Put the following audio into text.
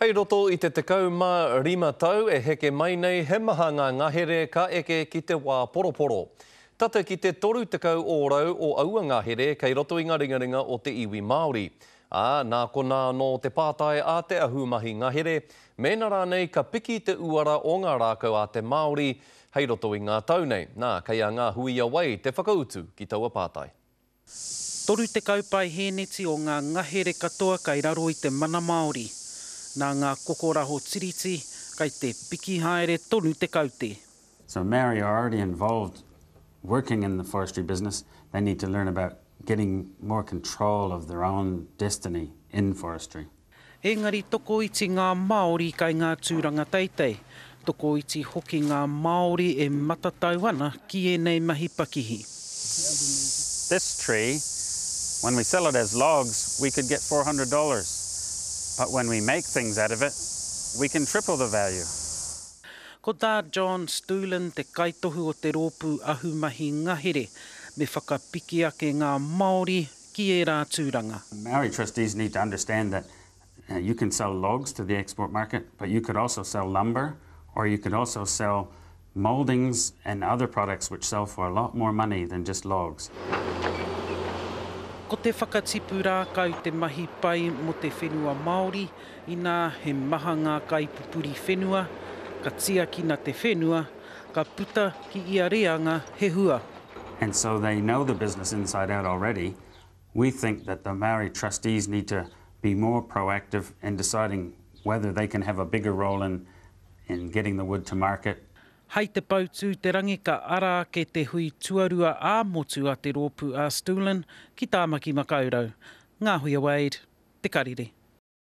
Hei roto I te 15 tau e heke mai nei he maha ngā ngahere ka eke ki te wā poroporo. Tata ki te 30 ōrau o aua ngahere kei roto I ngā ringaringa o te iwi Māori. Nā kona no te pātai a te ahumahi ngahere, mēnā rānei ka piki te uara o ngā rākau a te Māori hei roto I ngā tau nei. Kei a ngā hui away te whakautu ki taua pātai. 30 pai hēneti o ngā ngahere katoa kai raro I te mana Māori. Nā ngā kokoraho tiriti, kai te piki haere tonu te kaute. So Māori are already involved working in the forestry business. They need to learn about getting more control of their own destiny in forestry. Engari toko iti ngā Māori kai ngā tūranga teitei. Toko iti hoki ngā Māori e matatau ana ki enei mahi pakihi. This tree, when we sell it as logs, we could get $400. But when we make things out of it, we can triple the value. Ko tā John Stulen te kaitohu o te rōpū ahumahi ngahere, me whakapiki ake ngā Māori ki e rā tūranga. Māori trustees need to understand that you can sell logs to the export market, but you could also sell lumber, or you could also sell mouldings and other products which sell for a lot more money than just logs. Ko te whakatipu rā kau te mahi pai mo te whenua Māori, ina he maha ngā kaipupuri whenua, ka tia kina te whenua, ka puta ki ia reanga he hua. And so they know the business inside out already. We think that the Māori trustees need to be more proactive in deciding whether they can have a bigger role in getting the wood to market. Hei te pautū te rangi ka ara ke te hui tuarua ā-motu a te rōpū a Stulen ki tā maki makaurau. Ngā hui a Wade, te karire.